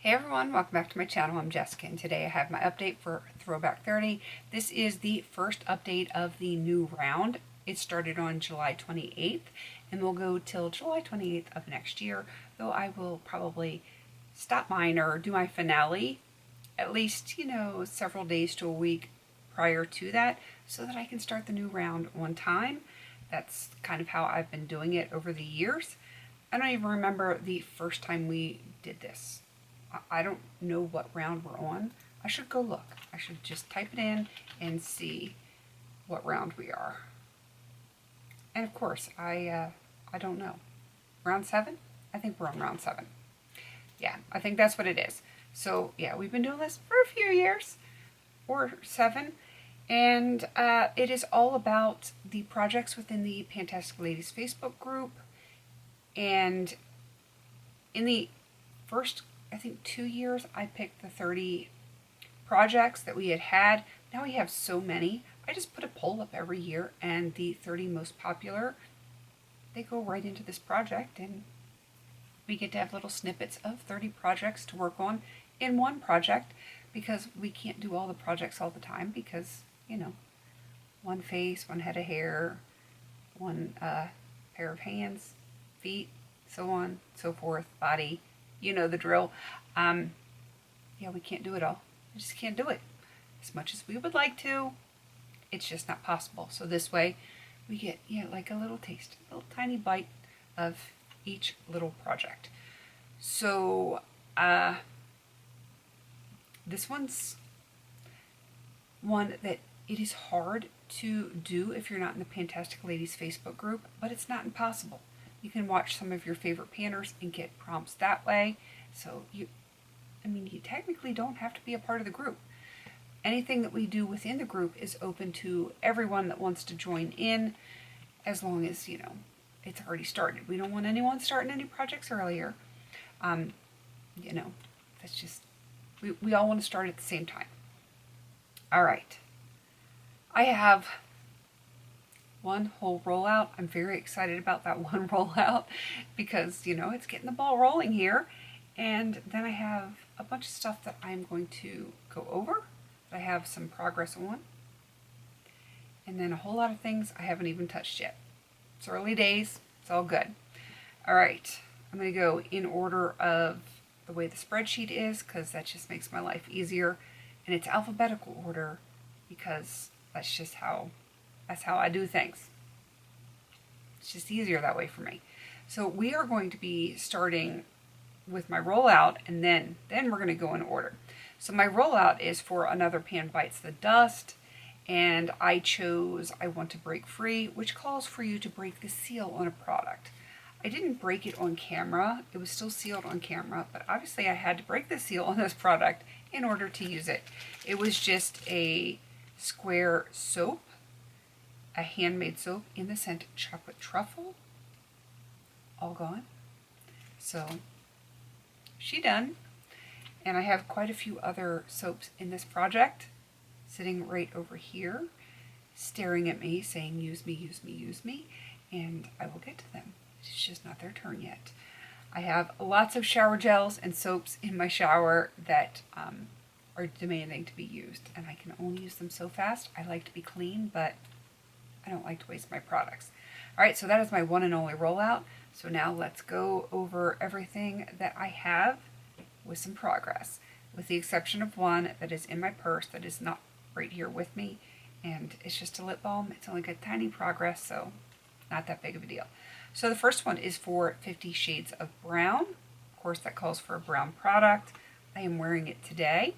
Hey everyone, welcome back to my channel. I'm Jessica and today I have my update for Throwback 30. This is the first update of the new round. It started on July 28th and will go till July 28th of next year, though I will probably stop mine or do my finale at least, several days to a week prior to that so that I can start the new round on time. That's kind of how I've been doing it over the years. I don't even remember the first time we did this. I don't know what round we're on. I should go look. I should just type it in and see what round we are. And of course, I don't know. Round 7? I think we're on round 7. Yeah, I think that's what it is. So yeah, we've been doing this for a few years, or 7. And it is all about the projects within the Fantastic Ladies Facebook group. And in the first, I think 2 years, I picked the 30 projects that we had. Now we have so many. I just put a poll up every year and the 30 most popular, they go right into this project and we get to have little snippets of 30 projects to work on in one project because we can't do all the projects all the time because, one face, one head of hair, one pair of hands, feet, so on, so forth, body. You know the drill. Yeah, we can't do it all. We just can't do it. As much as we would like to, it's just not possible. So this way, we get, like a little taste, a little tiny bite of each little project. So, this one's one that it is hard to do if you're not in the Fantastic Ladies Facebook group, but it's not impossible. You can watch some of your favorite panners and get prompts that way. So you technically don't have to be a part of the group. Anything that we do within the group is open to everyone that wants to join in, as long as, it's already started. We don't want anyone starting any projects earlier. That's just, we all want to start at the same time. All right. I have one whole rollout. I'm very excited about that one rollout because, it's getting the ball rolling here. And then I have a bunch of stuff that I'm going to go over, that I have some progress on. And then a whole lot of things I haven't even touched yet. It's early days. It's all good. All right. I'm going to go in order of the way the spreadsheet is because that just makes my life easier. And it's alphabetical order because that's how I do things. It's just easier that way for me. So we are going to be starting with my rollout, and then we're going to go in order. So my rollout is for Another Pan Bites the Dust, and I chose I Want to Break Free, which calls for you to break the seal on a product. I didn't break it on camera. It was still sealed on camera, but obviously I had to break the seal on this product in order to use it. It was just a square soap, a handmade soap in the scent Chocolate Truffle. All gone. So she done. And I have quite a few other soaps in this project sitting right over here, staring at me, saying, use me, use me, use me. And I will get to them. It's just not their turn yet. I have lots of shower gels and soaps in my shower that are demanding to be used. And I can only use them so fast. I like to be clean, but I don't like to waste my products. All right, so that is my one and only rollout. So now let's go over everything that I have with some progress, with the exception of one that is in my purse that is not right here with me, and it's just a lip balm. It's only got tiny progress, so not that big of a deal. So the first one is for 50 Shades of Brown. Of course, that calls for a brown product. I am wearing it today.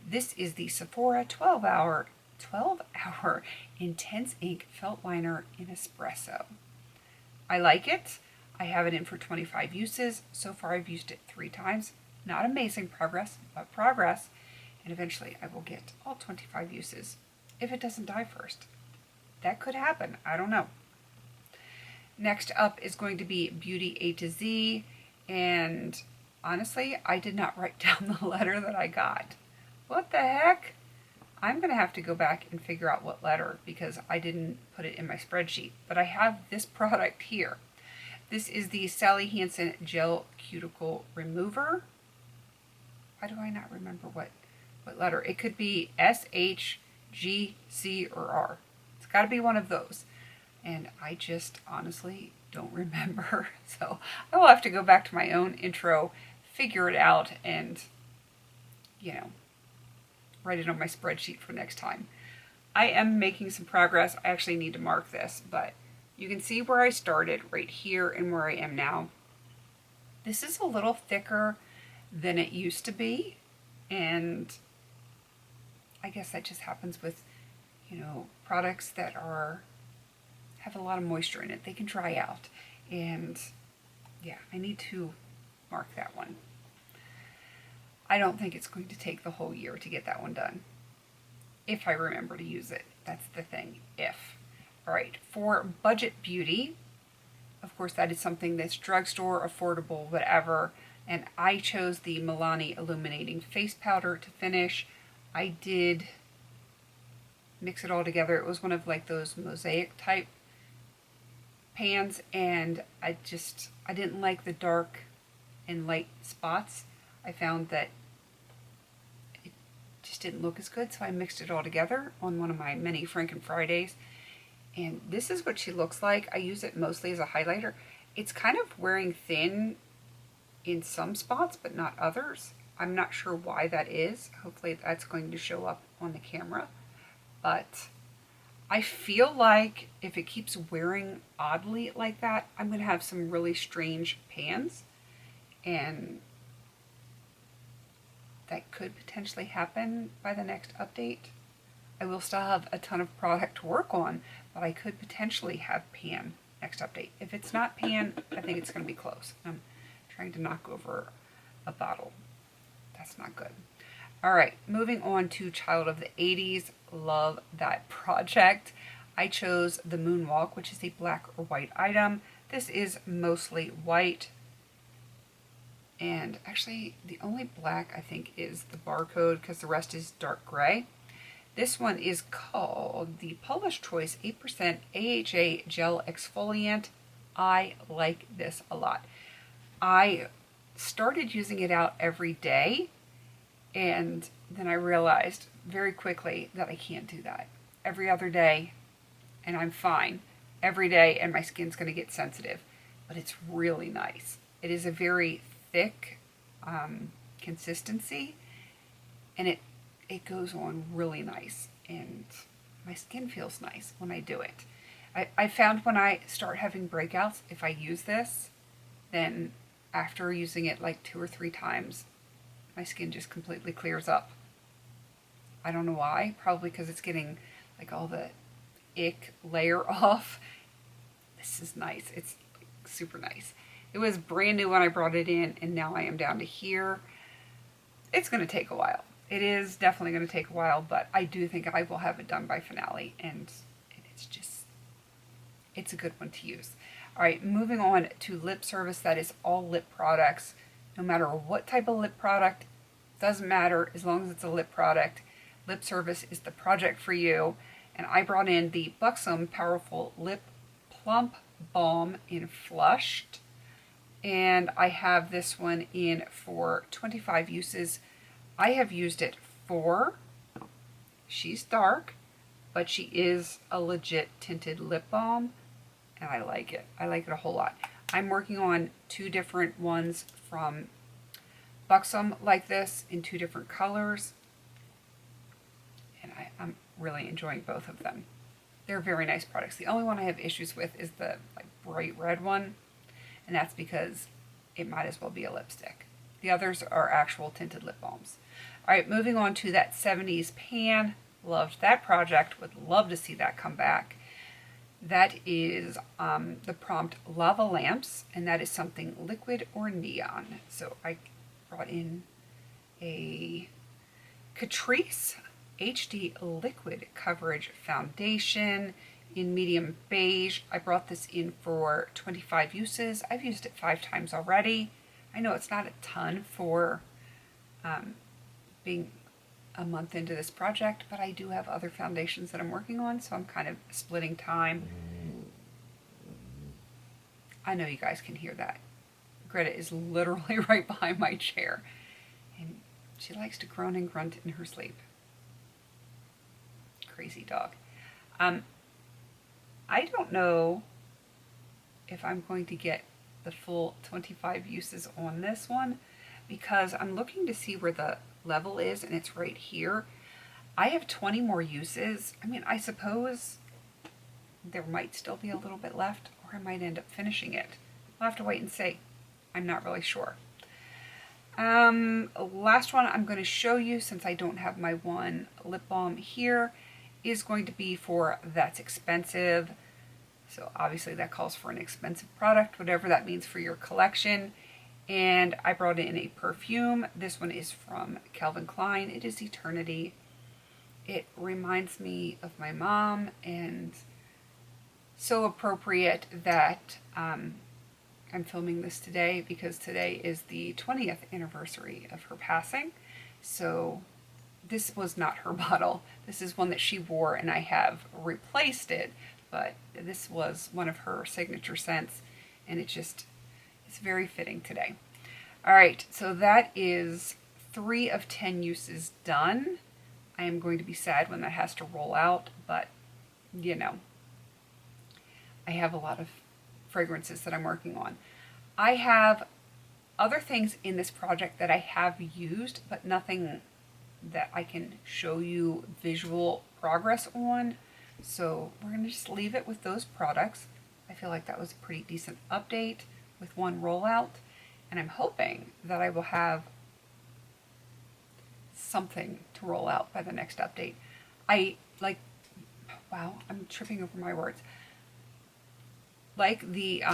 This is the Sephora 12-hour Intense Ink Felt Liner in Espresso. I like it. I have it in for 25 uses. So far I've used it 3 times. Not amazing progress, but progress. And eventually I will get all 25 uses if it doesn't die first. That could happen. I don't know. Next up is going to be Beauty A to Z. And honestly, I did not write down the letter that I got. What the heck? I'm going to have to go back and figure out what letter because I didn't put it in my spreadsheet. But I have this product here. This is the Sally Hansen Gel Cuticle Remover. Why do I not remember what letter? It could be S, H, G, C, or R. It's got to be one of those. And I just honestly don't remember. So I will have to go back to my own intro, figure it out, and, you know, write it on my spreadsheet for next time. I am making some progress. I actually need to mark this, but you can see where I started right here and where I am now. This is a little thicker than it used to be, and I guess that just happens with, you know, products that have a lot of moisture in it. They can dry out, and yeah, I need to mark that one. I don't think it's going to take the whole year to get that one done. If I remember to use it. That's the thing, if. All right, for budget beauty, of course that is something that's drugstore, affordable, whatever, and I chose the Milani Illuminating Face Powder to finish. I did mix it all together. It was one of like those mosaic type pans, and I didn't like the dark and light spots. I found that it just didn't look as good, so I mixed it all together on one of my many Franken Fridays. And this is what she looks like. I use it mostly as a highlighter. It's kind of wearing thin in some spots, but not others. I'm not sure why that is. Hopefully that's going to show up on the camera. But I feel like if it keeps wearing oddly like that, I'm going to have some really strange pans. And that could potentially happen by the next update. I will still have a ton of product to work on, but I could potentially have pan next update. If it's not pan, I think it's going to be close. I'm trying to knock over a bottle. That's not good. All right, moving on to Child of the 80s. Love that project. I chose the Moonwalk, which is a black or white item. This is mostly white. And actually, the only black, I think, is the barcode, because the rest is dark gray. This one is called the Polish Choice 8% AHA Gel Exfoliant. I like this a lot. I started using it out every day, and then I realized very quickly that I can't do that. Every other day, and I'm fine. Every day, and my skin's going to get sensitive. But it's really nice. It is a very thick consistency, and it goes on really nice, and my skin feels nice when I do it. I found when I start having breakouts, if I use this, then after using it like 2 or 3 times, my skin just completely clears up. I don't know why, probably because it's getting like all the ick layer off. This is nice. It's super nice. It was brand new when I brought it in, and now I am down to here. It's going to take a while. It is definitely going to take a while, but I do think I will have it done by finale, and it's a good one to use. All right, moving on to lip service. That is all lip products. No matter what type of lip product, doesn't matter as long as it's a lip product. Lip service is the project for you. And I brought in the Buxom Powerful Lip Plump Balm in Flushed. And I have this one in for 25 uses. I have used it 4. She's dark, but she is a legit tinted lip balm, and I like it. I like it a whole lot. I'm working on 2 different ones from Buxom like this in 2 different colors, and I'm really enjoying both of them. They're very nice products. The only one I have issues with is the like bright red one, and that's because it might as well be a lipstick. The others are actual tinted lip balms. All right, moving on to that 70s pan. Loved that project. Would love to see that come back. That is the Prompt Lava Lamps, and that is something liquid or neon. So I brought in a Catrice HD Liquid Coverage Foundation in medium beige. I brought this in for 25 uses. I've used it 5 times already. I know it's not a ton for being a month into this project, but I do have other foundations that I'm working on, so I'm kind of splitting time. I know you guys can hear that. Greta is literally right behind my chair. And She likes to groan and grunt in her sleep. Crazy dog. I don't know if I'm going to get the full 25 uses on this one because I'm looking to see where the level is, and it's right here. I have 20 more uses. I mean, I suppose there might still be a little bit left, or I might end up finishing it. I'll have to wait and see. I'm not really sure. Last one I'm going to show you, since I don't have my one lip balm here, is going to be for That's Expensive. So obviously that calls for an expensive product, whatever that means for your collection. And I brought in a perfume. This one is from Calvin Klein. It is Eternity. It reminds me of my mom, and so appropriate that I'm filming this today because today is the 20th anniversary of her passing. So this was not her bottle. This is one that she wore, and I have replaced it, but this was one of her signature scents, and it's very fitting today. All right, so that is 3 of 10 uses done. I am going to be sad when that has to roll out, but you know, I have a lot of fragrances that I'm working on. I have other things in this project that I have used, but nothing that I can show you visual progress on. So we're going to just leave it with those products. I feel like that was a pretty decent update with one rollout, and I'm hoping that I will have something to roll out by the next update. Wow, I'm tripping over my words. Like the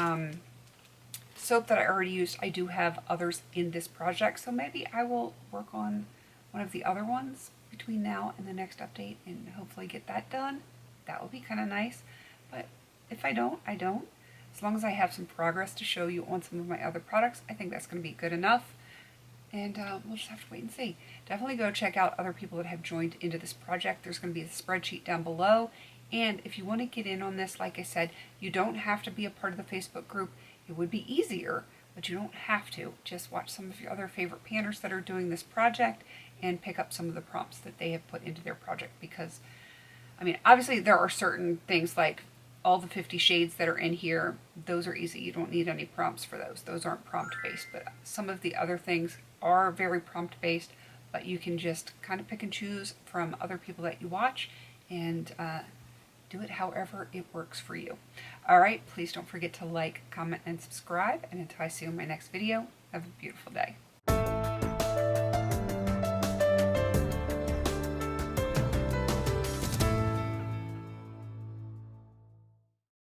soap that I already used, I do have others in this project, so maybe I will work on one of the other ones between now and the next update and hopefully get that done. That would be kind of nice, but if I don't, I don't. As long as I have some progress to show you on some of my other products, I think that's going to be good enough. And we'll just have to wait and see. Definitely go check out other people that have joined into this project. There's going to be a spreadsheet down below. And if you want to get in on this, like I said, you don't have to be a part of the Facebook group. It would be easier, but you don't have to. Just watch some of your other favorite panners that are doing this project and pick up some of the prompts that they have put into their project. Because, I mean, obviously there are certain things like all the 50 shades that are in here. Those are easy. You don't need any prompts for those. Those aren't prompt-based. But some of the other things are very prompt-based, but you can just kind of pick and choose from other people that you watch and do it however it works for you. All right, please don't forget to like, comment, and subscribe. And until I see you in my next video, have a beautiful day.